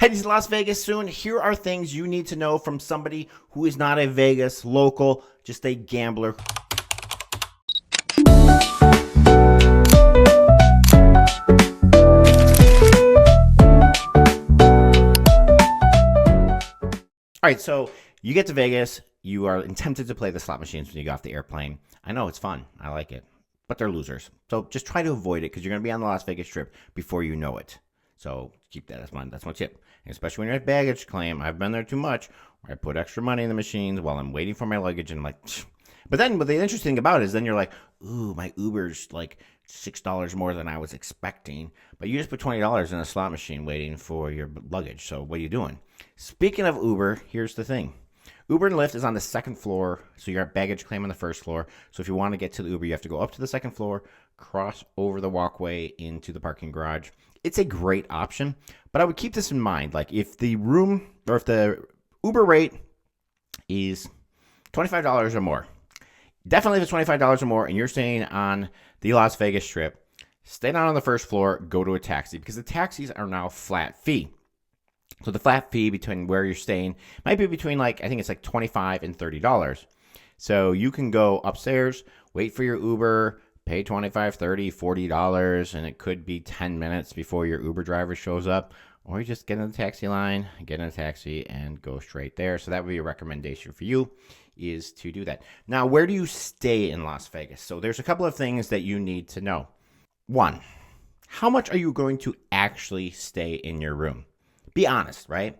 Heading to Las Vegas soon. Here are things you need to know from somebody who is not a Vegas local, just a gambler. All right, so you get to Vegas. You are tempted to play the slot machines when you get off the airplane. I know it's fun. I like it. But they're losers. So just try to avoid it because you're going to be on the Las Vegas Strip before you know it. So keep that as mind. That's my tip. And especially when you're at baggage claim. I've been there too much where I put extra money in the machines while I'm waiting for my luggage. And I'm like, Psh. But then what the interesting thing about it is then you're like, ooh, my Uber's like $6 more than I was expecting. But you just put $20 in a slot machine waiting for your luggage. So what are you doing? Speaking of Uber, here's the thing. Uber and Lyft is on the second floor, so you're at baggage claim on the first floor. So if you want to get to the Uber, you have to go up to the second floor, cross over the walkway into the parking garage. It's a great option, but I would keep this in mind. Like if the room or if the Uber rate is $25 or more, definitely if it's $25 or more and you're staying on the Las Vegas Strip, stay down on the first floor, go to a taxi because the taxis are now flat fee. So the flat fee between where you're staying might be between I think it's like $25 and $30. So you can go upstairs, wait for your Uber, pay $25, $30, $40, and it could be 10 minutes before your Uber driver shows up. Or you just get in the taxi line, get in a taxi, and go straight there. So that would be a recommendation for you is to do that. Now, where do you stay in Las Vegas? So there's a couple of things that you need to know. One, how much are you going to actually stay in your room? Be honest, right?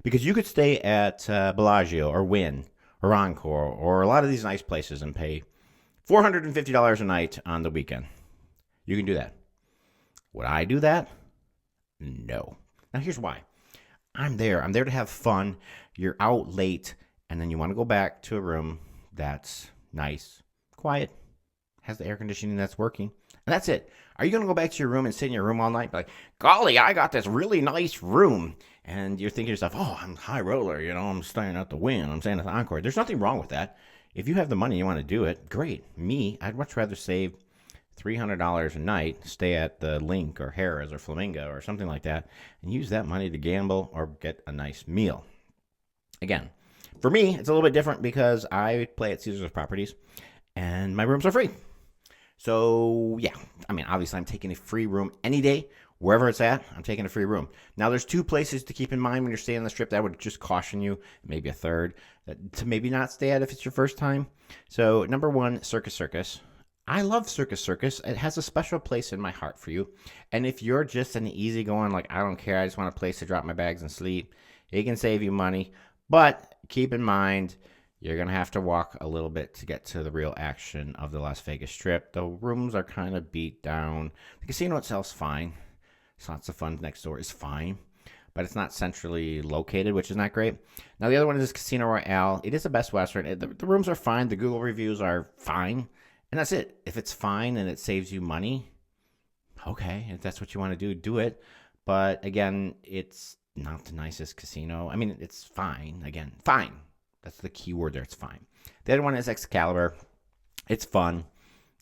Because you could stay at Bellagio or Wynn or Encore or a lot of these nice places and pay $450 a night on the weekend. You can do that. Would I do that? No. Now, here's why. I'm there to have fun. You're out late, and then you want to go back to a room that's nice, quiet, has the air conditioning that's working, and that's it. Are you going to go back to your room and sit in your room all night? Like, golly, I got this really nice room. And you're thinking to yourself, oh, I'm high roller. I'm staying at the Wynn. I'm staying at the Encore. There's nothing wrong with that. If you have the money and you want to do it, great. Me, I'd much rather save $300 a night, stay at the Link or Harrah's or Flamingo or something like that, and use that money to gamble or get a nice meal. Again, for me, it's a little bit different because I play at Caesars Properties, and my rooms are free. So, yeah, obviously I'm taking a free room any day. Wherever it's at, I'm taking a free room. Now, there's two places to keep in mind when you're staying on the Strip that I would just caution you, maybe a third, to maybe not stay at if it's your first time. So, number one, Circus Circus. I love Circus Circus. It has a special place in my heart for you. And if you're just an easygoing, I don't care, I just want a place to drop my bags and sleep, it can save you money. But keep in mind, you're going to have to walk a little bit to get to the real action of the Las Vegas Strip. The rooms are kind of beat down. The casino itself's fine. Lots of fun next door is fine, but it's not centrally located, which is not great. Now, the other one is Casino Royale. It is a Best Western. The rooms are fine. The Google reviews are fine. And that's it. If it's fine and it saves you money, okay. If that's what you want to do, do it. But again, it's not the nicest casino. It's fine. Again, fine. That's the key word there. It's fine. The other one is Excalibur. It's fun.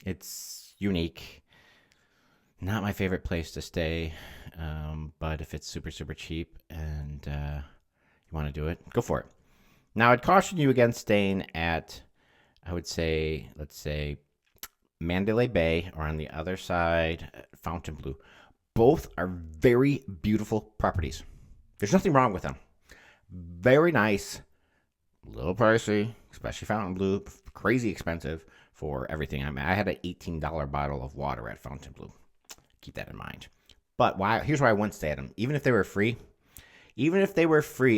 It's unique. Not my favorite place to stay, but if it's super, super cheap and you want to do it, go for it. Now, I'd caution you against staying at, I would say, let's say, Mandalay Bay or on the other side, Fontainebleau. Both are very beautiful properties. There's nothing wrong with them. Very nice, a little pricey, especially Fontainebleau, crazy expensive for everything. I had an $18 bottle of water at Fontainebleau. Keep that in mind. But here's why I wouldn't stay at them. Even if they were free,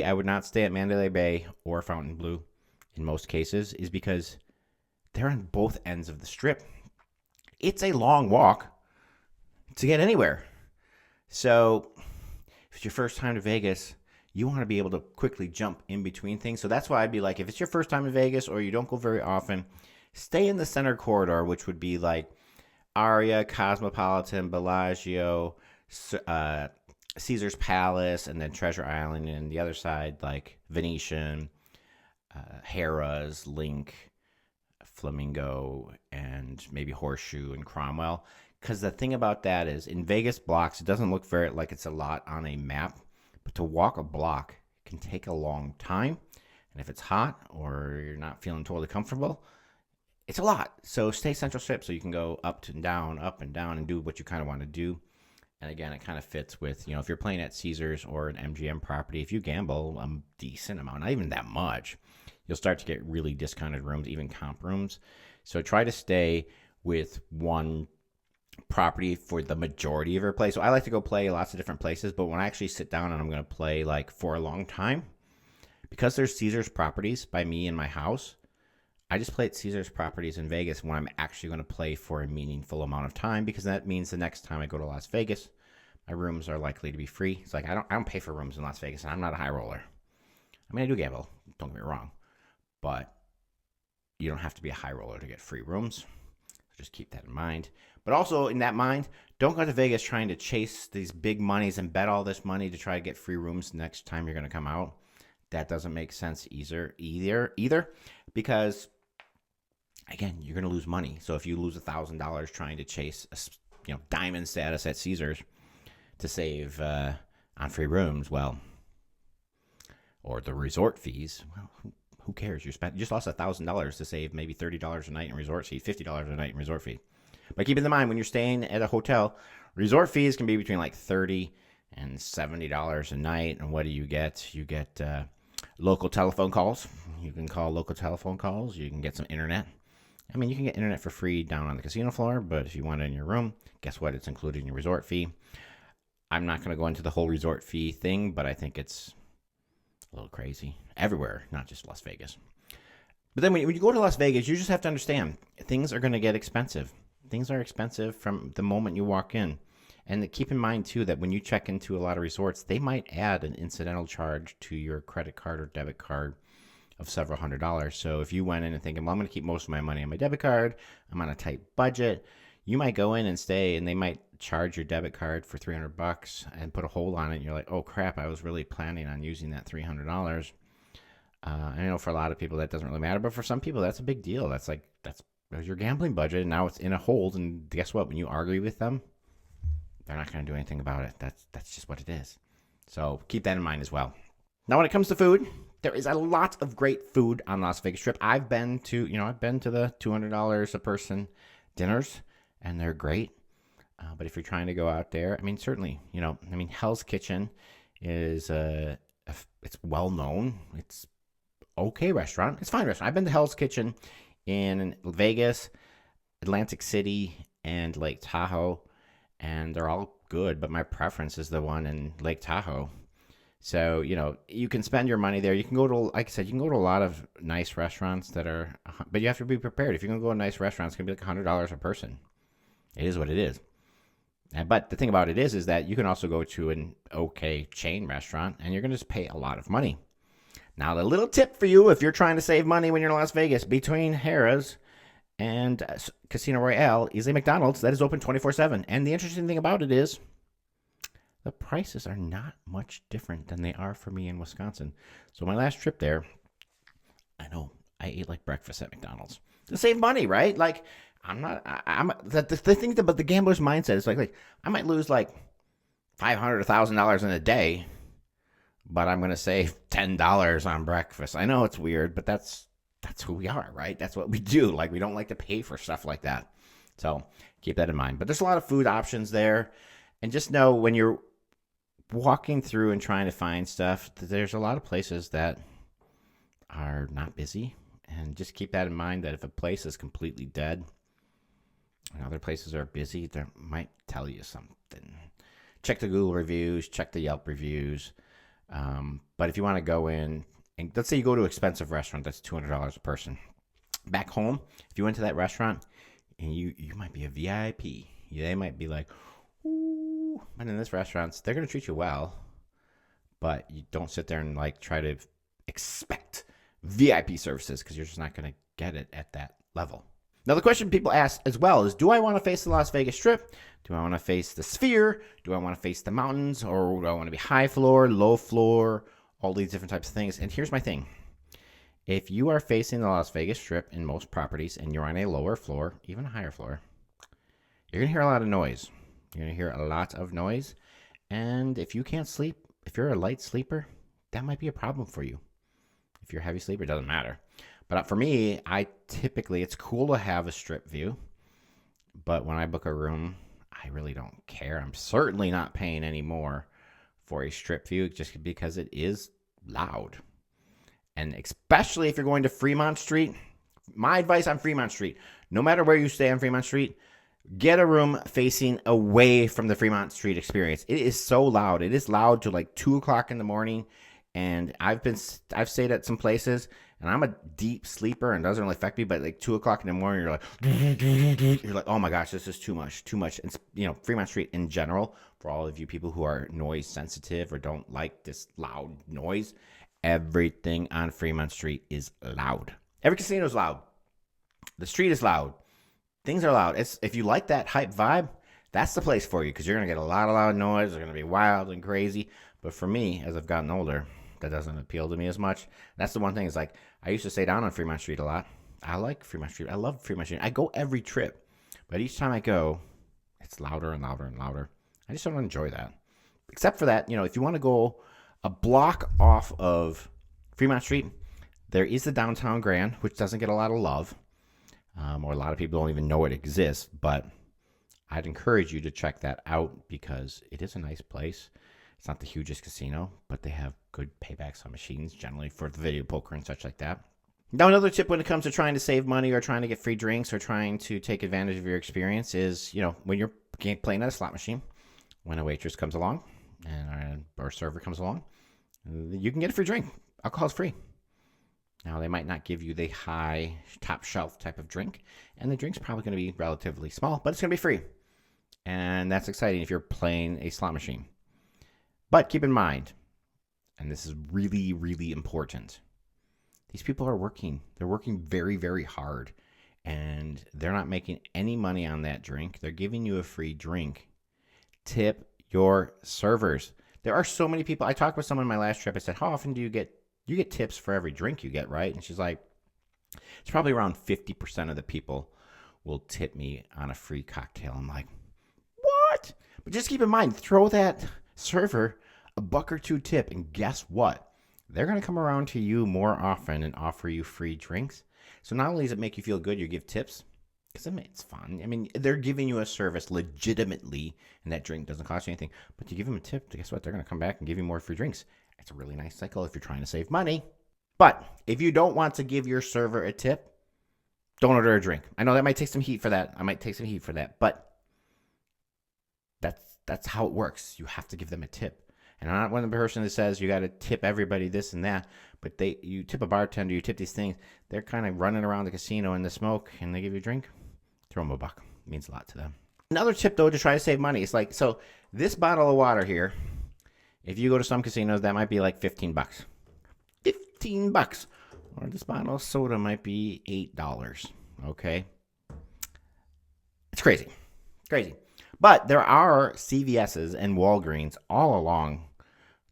I would not stay at Mandalay Bay or Fontainebleau in most cases, is because they're on both ends of the Strip. It's a long walk to get anywhere. So if it's your first time to Vegas, you want to be able to quickly jump in between things. So that's why I'd be like, if it's your first time in Vegas or you don't go very often, stay in the center corridor, which would be like Aria, Cosmopolitan, Bellagio, Caesar's Palace, and then Treasure Island, and the other side, like Venetian, Harrah's, Link, Flamingo, and maybe Horseshoe and Cromwell. Because the thing about that is, in Vegas blocks, it doesn't look very like it's a lot on a map, But to walk a block can take a long time. And if it's hot or you're not feeling totally comfortable, it's a lot. So stay Central Strip so you can go up and down, and do what you kind of want to do. And again, it kind of fits with, if you're playing at Caesars or an MGM property, if you gamble a decent amount, not even that much, you'll start to get really discounted rooms, even comp rooms. So try to stay with one property for the majority of your play. So I like to go play lots of different places, but when I actually sit down and I'm going to play like for a long time, because there's Caesars properties by me in my house, I just play at Caesars properties in Vegas when I'm actually going to play for a meaningful amount of time, because that means the next time I go to Las Vegas, my rooms are likely to be free. It's like I don't pay for rooms in Las Vegas, and I'm not a high roller. I mean, I do gamble, don't get me wrong, but you don't have to be a high roller to get free rooms. So just keep that in mind. But also in that mind, don't go to Vegas trying to chase these big monies and bet all this money to try to get free rooms next time you're going to come out. That doesn't make sense either, because again, you're going to lose money. So if you lose $1,000 trying to chase, diamond status at Caesars to save on free rooms, or the resort fees, who cares? You just lost $1,000 to save maybe $30 a night in resort fee, $50 a night in resort fee. But keep in mind, when you're staying at a hotel, resort fees can be between like $30 and $70 a night. And what do you get? You get local telephone calls. You can call local telephone calls. You can get some internet. I mean, you can get internet for free down on the casino floor, but if you want it in your room, guess what? It's included in your resort fee. I'm not going to go into the whole resort fee thing, but I think it's a little crazy everywhere, not just Las Vegas. But then when you go to Las Vegas, you just have to understand things are going to get expensive. Things are expensive from the moment you walk in. And keep in mind, too, that when you check into a lot of resorts, they might add an incidental charge to your credit card or debit card of several $100s. So if you went in and thinking, well, I'm going to keep most of my money on my debit card, I'm on a tight budget, you might go in and stay, and they might charge your debit card for $300 and put a hold on it. And you're like, oh, crap, I was really planning on using that $300. I know for a lot of people that doesn't really matter, but for some people, that's a big deal. That's your gambling budget, and now it's in a hold. And guess what? When you argue with them, they're not going to do anything about it. That's just what it is. So keep that in mind as well. Now, when it comes to food, there is a lot of great food on Las Vegas Strip. I've been to the $200 a person dinners, and they're great. But if you're trying to go out there, I mean, certainly, Hell's Kitchen is it's well known. It's okay restaurant. It's a fine restaurant. I've been to Hell's Kitchen in Vegas, Atlantic City, and Lake Tahoe, and they're all good, but my preference is the one in Lake Tahoe. So, you can spend your money there. You can go to, like I said, you can go to a lot of nice restaurants but you have to be prepared. If you're going to go to a nice restaurant, it's going to be like $100 a person. It is what it is. But the thing about it is that you can also go to an okay chain restaurant, and you're going to just pay a lot of money. Now, the little tip for you, if you're trying to save money when you're in Las Vegas, between Harrah's and Casino Royale is a McDonald's that is open 24/7. And the interesting thing about it is the prices are not much different than they are for me in Wisconsin. So my last trip there, I know I ate like breakfast at McDonald's to save money, right? Like the thing about the gambler's mindset is like I might lose like $500 or $1,000 in a day, but I'm going to save $10 on breakfast. I know it's weird, but that's who we are, right? That's what we do. Like, we don't like to pay for stuff like that. So keep that in mind. But there's a lot of food options there. And just know when you're walking through and trying to find stuff, there's a lot of places that are not busy. And just keep that in mind, that if a place is completely dead and other places are busy, they might tell you something. Check the Google reviews, check the Yelp reviews. But if you want to go in, and let's say you go to an expensive restaurant that's $200 a person. Back home, if you went to that restaurant and you might be a VIP, they might be like, ooh, but in this restaurant, they're going to treat you well, but you don't sit there and like try to expect VIP services, because you're just not going to get it at that level. Now, the question people ask as well is, do I want to face the Las Vegas Strip? Do I want to face the Sphere? Do I want to face the mountains? Or do I want to be high floor, low floor, all these different types of things? And here's my thing. If you are facing the Las Vegas Strip in most properties and you're on a lower floor, even a higher floor, you're going to hear a lot of noise. You're going to hear a lot of noise. And if you can't sleep if you're a light sleeper, that might be a problem for you. If you're a heavy sleeper, it doesn't matter. But for me, it's cool to have a strip view. But when I book a room, I really don't care. I'm certainly not paying any more for a strip view just because it is loud. And especially if you're going to Fremont Street, my advice on Fremont Street, no matter where you stay on Fremont Street, get a room facing away from the Fremont Street experience. It is so loud. It is loud to like 2 o'clock in the morning. And I've stayed at some places, and I'm a deep sleeper and it doesn't really affect me. But like 2 o'clock in the morning, you're like, oh my gosh, this is too much. And, Fremont Street in general, for all of you people who are noise sensitive or don't like this loud noise, everything on Fremont Street is loud. Every casino is loud. The street is loud. Things are loud. If you like that hype vibe, that's the place for you because you're going to get a lot of loud noise. They're going to be wild and crazy. But for me, as I've gotten older, that doesn't appeal to me as much. That's the one thing is like I used to stay down on Fremont Street a lot. I like Fremont Street. I love Fremont Street. I go every trip. But each time I go, it's louder and louder and louder. I just don't enjoy that. Except for that, if you want to go a block off of Fremont Street, there is the Downtown Grand, which doesn't get a lot of love. Or a lot of people don't even know it exists, but I'd encourage you to check that out because it is a nice place. It's not the hugest casino, but they have good paybacks on machines generally for the video poker and such like that. Now, another tip when it comes to trying to save money or trying to get free drinks or trying to take advantage of your experience is, when you're playing at a slot machine, when a waitress comes along or a server comes along, you can get a free drink. Alcohol's free. Now, they might not give you the high top shelf type of drink, and the drink's probably going to be relatively small, but it's going to be free. And that's exciting if you're playing a slot machine. But keep in mind, and this is really, really important, these people are working. They're working very, very hard, and they're not making any money on that drink. They're giving you a free drink. Tip your servers. There are so many people. I talked with someone on my last trip. I said, how often do you get tips for every drink you get, right? And she's like, it's probably around 50% of the people will tip me on a free cocktail. I'm like, what? But just keep in mind, throw that server a $1 or $2 tip, and guess what? They're going to come around to you more often and offer you free drinks. So not only does it make you feel good, you give tips, because it's fun. I mean, they're giving you a service legitimately, and that drink doesn't cost you anything. But you give them a tip, guess what? They're going to come back and give you more free drinks. It's a really nice cycle if you're trying to save money. But if you don't want to give your server a tip, don't order a drink. I know that might take some heat for that. But that's how it works. You have to give them a tip. And I'm not one of the person that says you got to tip everybody this and that, but you tip a bartender, you tip these things. They're kind of running around the casino in the smoke, and they give you a drink. Throw them a buck. It means a lot to them. Another tip, though, to try to save money. It's like, so this bottle of water here, if you go to some casinos, that might be like $15. $15. Or this bottle of soda might be $8. Okay? It's crazy. Crazy. But there are CVS's and Walgreens all along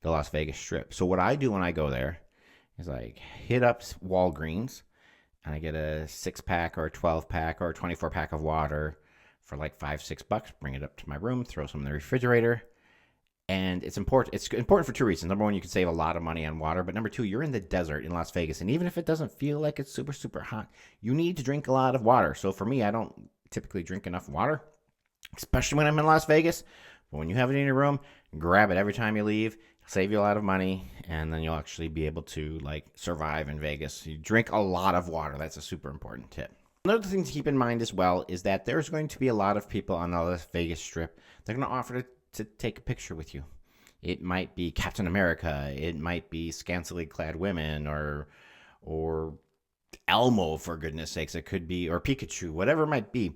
the Las Vegas Strip. So what I do when I go there is I hit up Walgreens and I get a 6-pack or a 12-pack or a 24-pack of water for like $5-6. Bring it up to my room, throw some in the refrigerator. And it's important. It's important for two reasons. Number one, you can save a lot of money on water. But number two, you're in the desert in Las Vegas. And even if it doesn't feel like it's super, super hot, you need to drink a lot of water. So for me, I don't typically drink enough water, especially when I'm in Las Vegas. But when you have it in your room, grab it every time you leave. It'll save you a lot of money. And then you'll actually be able to survive in Vegas. You drink a lot of water. That's a super important tip. Another thing to keep in mind as well is that there's going to be a lot of people on the Las Vegas Strip. They're going to offer to take a picture with you. It might be Captain America. It might be scantily clad women or Elmo, for goodness sakes. It could be, or Pikachu, whatever it might be.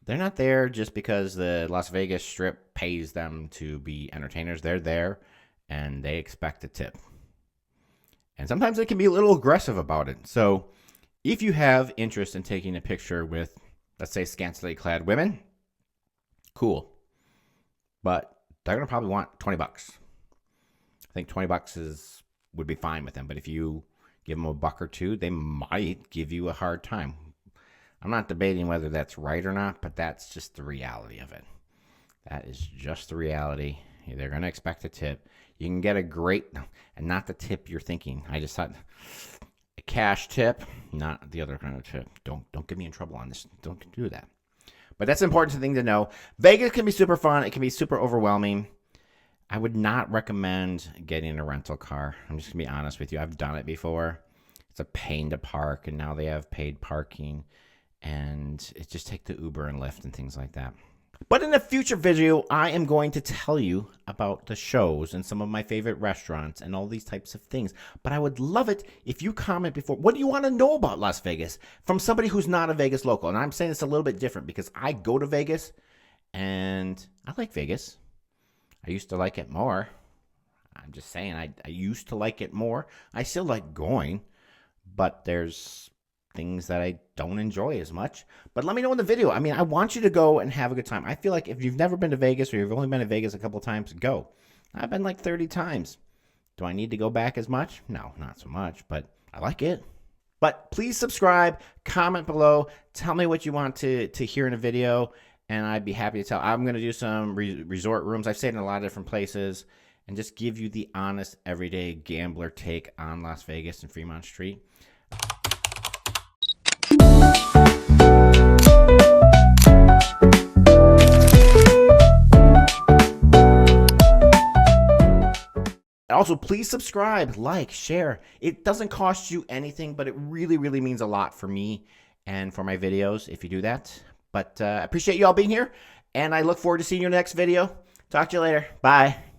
They're not there just because the Las Vegas Strip pays them to be entertainers. They're there and they expect a tip. And sometimes they can be a little aggressive about it. So if you have interest in taking a picture with, let's say, scantily clad women, cool. But they're going to probably want $20. I think $20 would be fine with them. But if you give them a $1 or $2, they might give you a hard time. I'm not debating whether that's right or not, but that's just the reality of it. That is just the reality. They're going to expect a tip. You can get a great, and not the tip you're thinking. I just thought a cash tip, not the other kind of tip. Don't get me in trouble on this. Don't do that. But that's an important thing to know. Vegas can be super fun. It can be super overwhelming. I would not recommend getting a rental car. I'm just going to be honest with you. I've done it before. It's a pain to park, and now they have paid parking. And it just take the Uber and Lyft and things like that. But in a future video, I am going to tell you about the shows and some of my favorite restaurants and all these types of things. But I would love it if you comment before. What do you want to know about Las Vegas from somebody who's not a Vegas local? And I'm saying it's a little bit different because I go to Vegas and I like Vegas. I used to like it more. I'm just saying I used to like it more. I still like going, but there's things that I don't enjoy as much. But let me know in the video. I mean, I want you to go and have a good time. I feel like if you've never been to Vegas or you've only been to Vegas a couple of times, go. I've been like 30 times. Do I need to go back as much? No, not so much, but I like it. But please subscribe, comment below, tell me what you want to hear in a video, and I'd be happy to tell. I'm going to do some resort rooms. I've stayed in a lot of different places and just give you the honest, everyday gambler take on Las Vegas and Fremont Street. Also, please subscribe, like, share. It doesn't cost you anything, but it really, really means a lot for me and for my videos if you do that. But I appreciate you all being here, and I look forward to seeing you in the next video. Talk to you later. Bye.